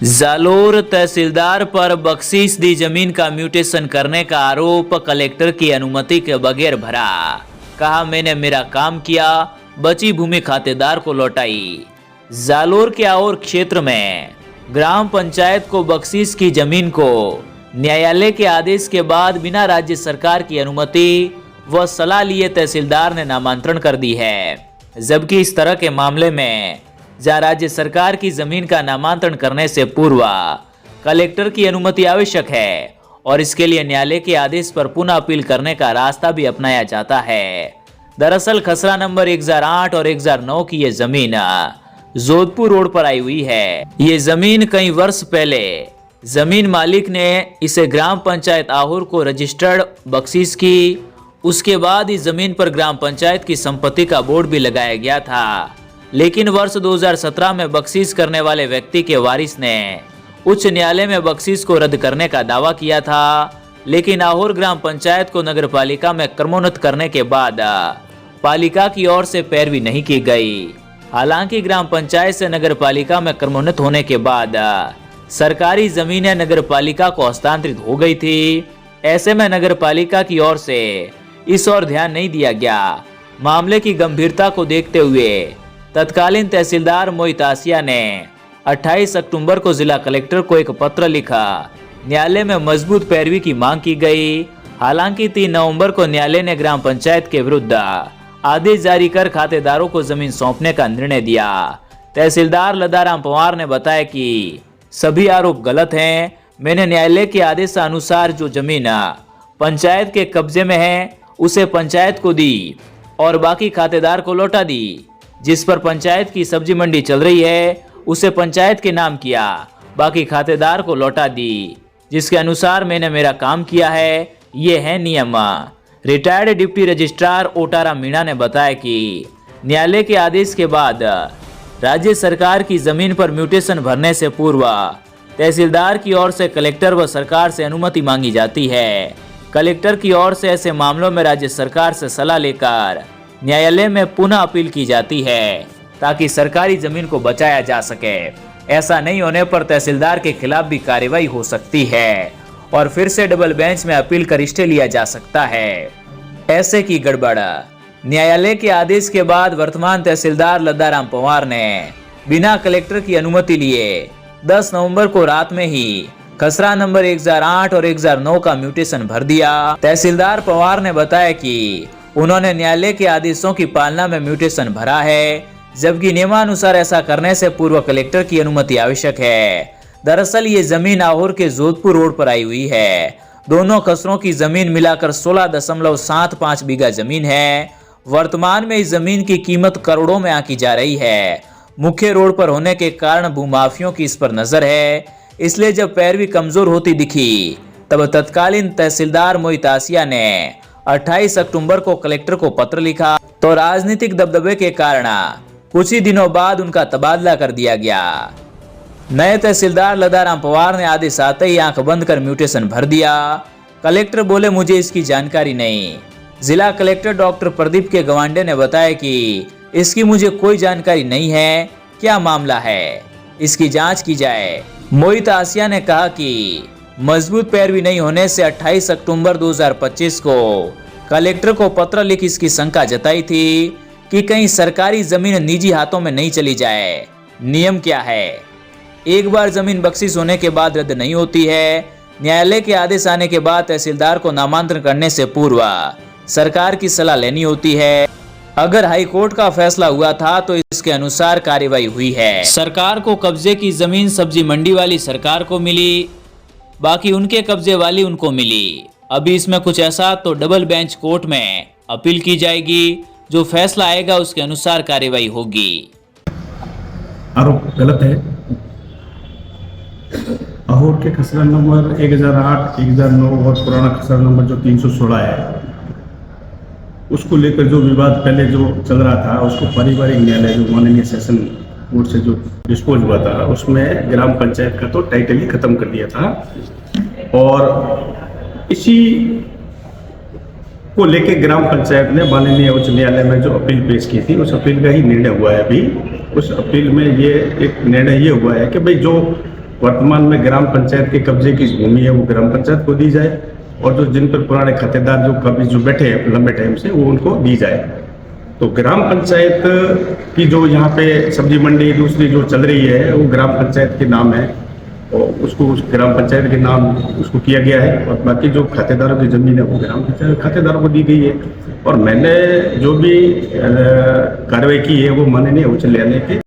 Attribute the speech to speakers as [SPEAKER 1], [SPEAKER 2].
[SPEAKER 1] जालोर तहसीलदार पर बख्शीश दी जमीन का म्यूटेशन करने का आरोप, कलेक्टर की अनुमति के बगैर भरा। कहा मैंने मेरा काम किया, बची भूमि खातेदार को लौटाई। जालोर के और क्षेत्र में ग्राम पंचायत को बख्शीश की जमीन को न्यायालय के आदेश के बाद बिना राज्य सरकार की अनुमति व सलाह लिए तहसीलदार ने नामांतरण कर दी है। जबकि इस तरह के मामले में जहां राज्य सरकार की जमीन का नामांतरण करने से पूर्व कलेक्टर की अनुमति आवश्यक है और इसके लिए न्यायालय के आदेश पर पुनः अपील करने का रास्ता भी अपनाया जाता है। दरअसल खसरा नंबर 1008 और 1009 की ये जमीन जोधपुर रोड पर आई हुई है। ये जमीन कई वर्ष पहले जमीन मालिक ने इसे ग्राम पंचायत आहोर को रजिस्टर्ड बख्शीश की। उसके बाद इस जमीन पर ग्राम पंचायत की संपत्ति का बोर्ड भी लगाया गया था, लेकिन वर्ष 2017 में बख्शीश करने वाले व्यक्ति के वारिस ने उच्च न्यायालय में बख्शीश को रद्द करने का दावा किया था। लेकिन आहोर ग्राम पंचायत को नगर पालिका में क्रमोन्नत करने के बाद पालिका की ओर से पैरवी नहीं की गई। हालांकि ग्राम पंचायत से नगर पालिका में क्रमोन्नत होने के बाद सरकारी जमीनें नगर पालिका को हस्तांतरित हो गई थी। ऐसे में नगर पालिका की ओर से इस ओर ध्यान नहीं दिया गया। मामले की गंभीरता को देखते हुए तत्कालीन तहसीलदार मोहित आसिया ने 28 अक्टूबर को जिला कलेक्टर को एक पत्र लिखा। न्यायालय में मजबूत पैरवी की मांग की गई। हालांकि 3 नवंबर को न्यायालय ने ग्राम पंचायत के विरुद्ध आदेश जारी कर खातेदारों को जमीन सौंपने का निर्णय दिया। तहसीलदार लदाराम पवार ने बताया कि सभी आरोप गलत हैं। मैंने न्यायालय के आदेशानुसार जो जमीन पंचायत के कब्जे में है उसे पंचायत को दी और बाकी खातेदार को लौटा दी। जिस पर पंचायत की सब्जी मंडी चल रही है उसे पंचायत के नाम किया, बाकी खातेदार को लौटा दी, जिसके अनुसार मैंने मेरा काम किया है। ये है नियम। रिटायर्ड डिप्टी रजिस्ट्रार ओटारा मीणा ने बताया कि न्यायालय के आदेश के बाद राज्य सरकार की जमीन पर म्यूटेशन भरने से पूर्व तहसीलदार की ओर से कलेक्टर व सरकार से अनुमति मांगी जाती है। कलेक्टर की ओर से ऐसे मामलों में राज्य सरकार से सलाह लेकर न्यायालय में पुनः अपील की जाती है ताकि सरकारी जमीन को बचाया जा सके। ऐसा नहीं होने पर तहसीलदार के खिलाफ भी कार्रवाई हो सकती है और फिर से डबल बेंच में अपील कर स्टे लिया जा सकता है। ऐसे की गड़बड़। न्यायालय के आदेश के बाद वर्तमान तहसीलदार लदाराम पवार ने बिना कलेक्टर की अनुमति लिए 10 नवंबर को रात में ही खसरा नंबर 1008 और 1009 का म्यूटेशन भर दिया। तहसीलदार पवार ने बताया कि उन्होंने न्यायालय के आदेशों की पालना में म्यूटेशन भरा है, जबकि नियमानुसार ऐसा करने से पूर्व कलेक्टर की अनुमति आवश्यक है। दरअसल ये जमीन आहोर के जोधपुर रोड पर आई हुई है। दोनों खसरों की जमीन मिलाकर 16.75 बीघा जमीन है। वर्तमान में इस जमीन की कीमत करोड़ों में आंकी जा रही है। मुख्य रोड पर होने के कारण भूमाफियों की इस पर नजर है, इसलिए जब पैरवी कमजोर होती दिखी तब तत्कालीन तहसीलदार मोहित आसिया ने 28 अक्टूबर को कलेक्टर को पत्र लिखा, तो राजनीतिक दबदबे के कारण कुछ ही दिनों बाद उनका तबादला कर दिया गया। नए तहसीलदार लदाराम पवार ने आदेश आते ही आंख बंद कर म्यूटेशन भर दिया। कलेक्टर बोले मुझे इसकी जानकारी नहीं। जिला कलेक्टर डॉक्टर प्रदीप के गवांडे ने बताया कि इसकी मुझे कोई जानकारी नहीं है, क्या मामला है, इसकी जांच की जाए। मोहित आसिया ने कहा कि मजबूत पैरवी नहीं होने से 28 अक्टूबर 2025 को कलेक्टर को पत्र लिख इसकी शंका जताई थी कि कहीं सरकारी जमीन निजी हाथों में नहीं चली जाए। नियम क्या है, एक बार जमीन बख्शीश होने के बाद रद्द नहीं होती है। न्यायालय के आदेश आने के बाद तहसीलदार को नामांतरण करने से पूर्व सरकार की सलाह लेनी होती है। अगर हाई कोर्ट का फैसला हुआ था तो इसके अनुसार कार्रवाई हुई है। सरकार को कब्जे की जमीन सब्जी मंडी वाली सरकार को मिली, बाकी उनके कब्जे वाली उनको मिली। अभी इसमें कुछ ऐसा तो डबल बेंच कोर्ट में अपील की जाएगी, जो फैसला आएगा उसके अनुसार कार्रवाई होगी।
[SPEAKER 2] आरोप गलत है। आहोर के खसरा नंबर 1008, 1009 और पुराना खसरा नंबर जो 316 है, उसको लेकर जो विवाद पहले जो चल रहा था उसको पारिवारिक न्यायालय जो माननीय सेशन कोर्ट से जो डिस्पोज हुआ था उसमें ग्राम पंचायत का तो टाइटल ही खत्म कर दिया था। और इसी को लेके ग्राम पंचायत ने माननीय उच्च न्यायालय में जो अपील पेश की थी उस अपील का ही निर्णय हुआ है। अभी उस अपील में ये एक निर्णय ये हुआ है कि भाई जो वर्तमान में ग्राम पंचायत के कब्जे की भूमि है वो ग्राम पंचायत को दी जाए, और जो जिन पर पुराने खातेदार जो कभी जो बैठे हैं लंबे टाइम से वो उनको दी जाए। तो ग्राम पंचायत की जो यहाँ पे सब्जी मंडी दूसरी जो चल रही है वो ग्राम पंचायत के नाम है, और उसको उस ग्राम पंचायत के नाम उसको किया गया है, और बाकी जो खातेदारों की जमीन है वो ग्राम पंचायत खातेदारों को दी गई है। और मैंने जो भी कार्रवाई की है वो माननीय उच्च न्यायालय के